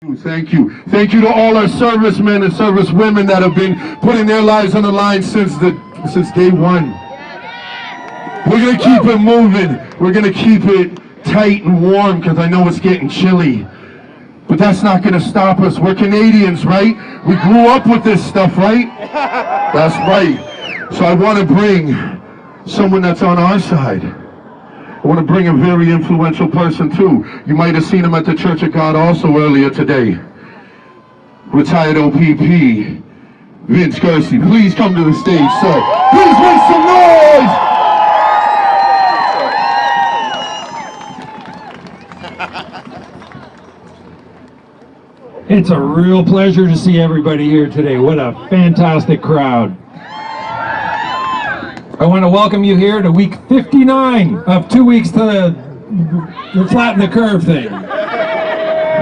Thank you. Thank you to all our servicemen and servicewomen that have been putting their lives on the line since day one. We're going to keep it moving. We're going to keep it tight and warm because I know it's getting chilly. But that's not going to stop us. We're Canadians, right? We grew up with this stuff, right? That's right. So I want to bring someone that's on our side. I want to bring a very influential person too. You might have seen him at the Church of God also earlier today. Retired OPP, Vince Gircys. Please come to the stage, sir. Please make some noise! It's a real pleasure to see everybody here today. What a fantastic crowd. I want to welcome you here to week 59 of 2 weeks to the flatten the curve thing.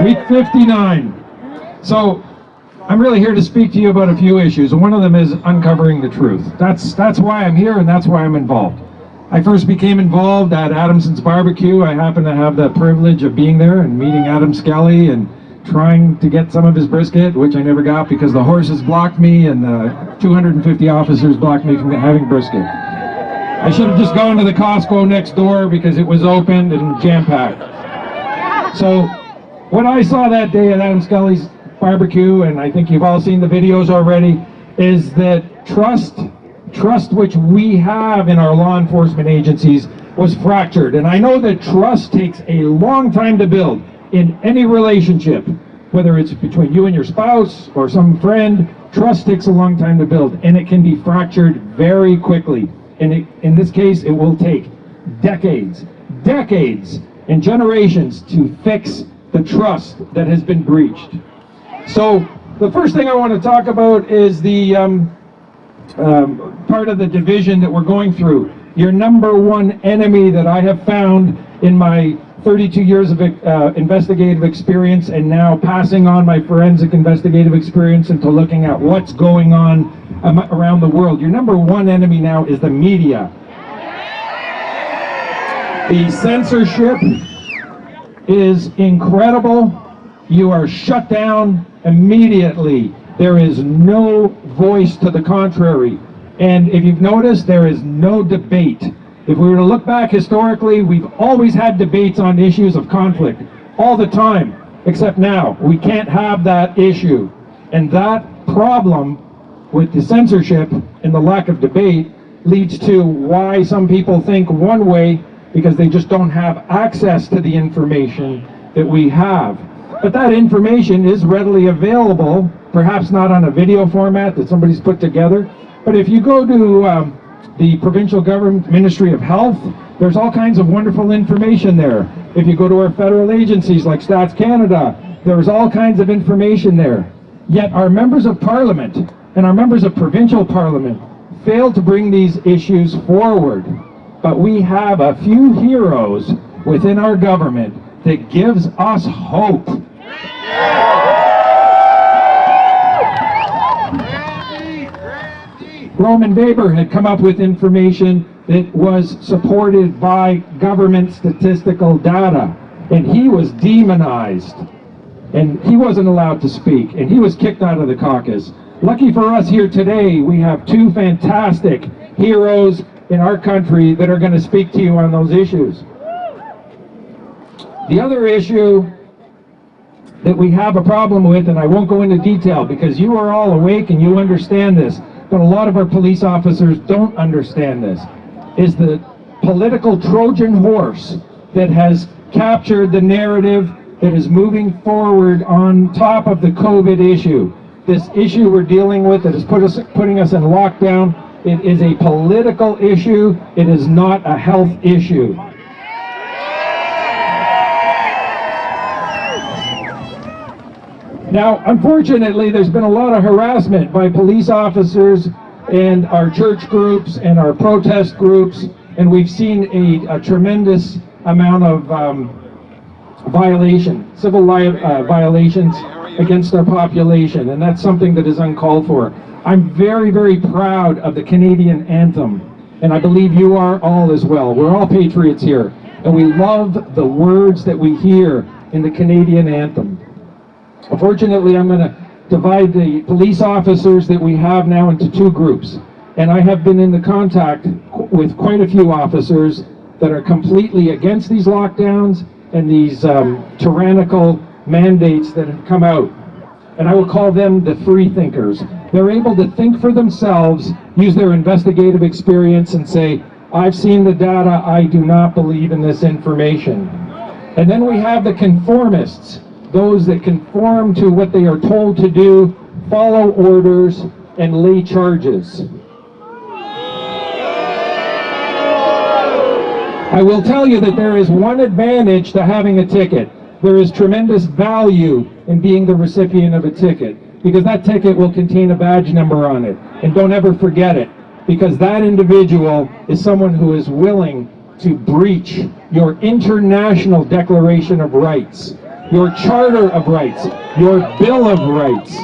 Week 59. So I'm really here to speak to you about a few issues, and one of them is uncovering the truth. That's why I'm here, and that's why I'm involved. I first became involved at Adamson's Barbecue. I happen to have the privilege of being there and meeting Adam Skelly and trying to get some of his brisket, which I never got because the horses blocked me and 250 officers blocked me from having brisket. I should have just gone to the Costco next door because it was open and jam-packed. So what I saw that day at Adam Skelly's barbecue, and I think you've all seen the videos already, is that trust which we have in our law enforcement agencies was fractured. And I know that trust takes a long time to build in any relationship, whether it's between you and your spouse or some friend. Trust takes a long time to build, and it can be fractured very quickly. And in this case, it will take decades, and generations to fix the trust that has been breached. So the first thing I want to talk about is the part of the division that we're going through. Your number one enemy that I have found in my 32 years of investigative experience, and now passing on my forensic investigative experience into looking at what's going on around the world. Your number one enemy now is the media. The censorship is incredible. You are shut down immediately. There is no voice to the contrary. And if you've noticed, there is no debate. If we were to look back historically, we've always had debates on issues of conflict all the time, except now we can't have that issue. And that problem with the censorship and the lack of debate leads to why some people think one way, because they just don't have access to the information that we have. But that information is readily available, perhaps not on a video format that somebody's put together, but if you go to the provincial government Ministry of Health, there's all kinds of wonderful information there. If you go to our federal agencies like Stats Canada, there's all kinds of information there. Yet our members of parliament and our members of provincial parliament fail to bring these issues forward. But we have a few heroes within our government that gives us hope. Roman Weber had come up with information that was supported by government statistical data, and he was demonized, and he wasn't allowed to speak, and he was kicked out of the caucus. Lucky for us here today, we have two fantastic heroes in our country that are going to speak to you on those issues. The other issue that we have a problem with, and I won't go into detail because you are all awake and you understand this, but a lot of our police officers don't understand this, is the political Trojan horse that has captured the narrative that is moving forward on top of the COVID issue. This issue we're dealing with that is putting us in lockdown, it is a political issue, it is not a health issue. Now, unfortunately, there's been a lot of harassment by police officers and our church groups and our protest groups, and we've seen a tremendous amount of civil violations against our population, and that's something that is uncalled for. I'm very, very proud of the Canadian anthem, and I believe you are all as well. We're all patriots here, and we love the words that we hear in the Canadian anthem. Unfortunately, I'm going to divide the police officers that we have now into two groups. And I have been in the contact with quite a few officers that are completely against these lockdowns and these tyrannical mandates that have come out. And I will call them the free thinkers. They're able to think for themselves, use their investigative experience and say, I've seen the data, I do not believe in this information. And then we have the conformists, those that conform to what they are told to do, follow orders, and lay charges. I will tell you that there is one advantage to having a ticket. There is tremendous value in being the recipient of a ticket, because that ticket will contain a badge number on it. And don't ever forget it, because that individual is someone who is willing to breach your International Declaration of Rights, your Charter of Rights, your Bill of Rights.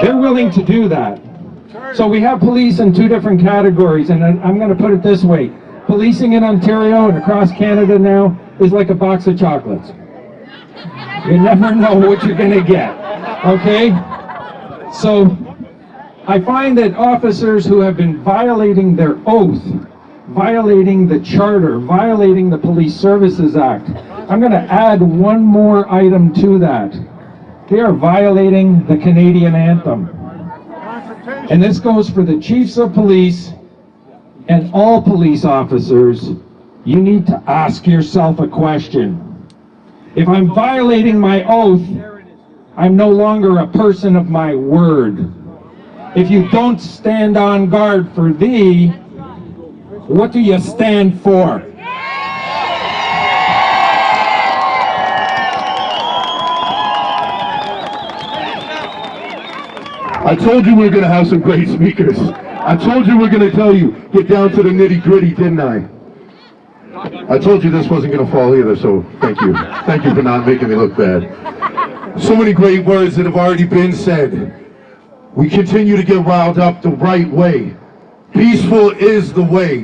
They're willing to do that. So we have police in two different categories, and I'm going to put it this way. Policing in Ontario and across Canada now is like a box of chocolates. You never know what you're going to get, okay? So I find that officers who have been violating their oath, violating the Charter, violating the Police Services Act, I'm going to add one more item to that. They are violating the Canadian anthem. And this goes for the chiefs of police and all police officers. You need to ask yourself a question. If I'm violating my oath, I'm no longer a person of my word. If you don't stand on guard for thee, what do you stand for? I told you we were going to have some great speakers. I told you we we're going to tell you, get down to the nitty-gritty, didn't I? I told you this wasn't going to fall either, so thank you. Thank you for not making me look bad. So many great words that have already been said. We continue to get riled up the right way. Peaceful is the way.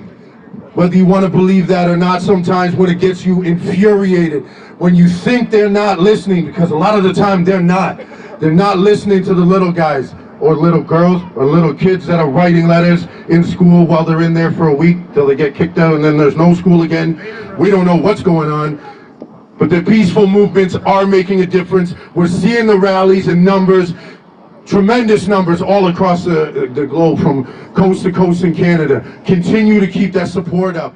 Whether you want to believe that or not, sometimes when it gets you infuriated, when you think they're not listening, because a lot of the time they're not. They're not listening to the little guys or little girls or little kids that are writing letters in school while they're in there for a week till they get kicked out and then there's no school again. We don't know what's going on. But the peaceful movements are making a difference. We're seeing the rallies in numbers, tremendous numbers all across the globe from coast to coast in Canada. Continue to keep that support up.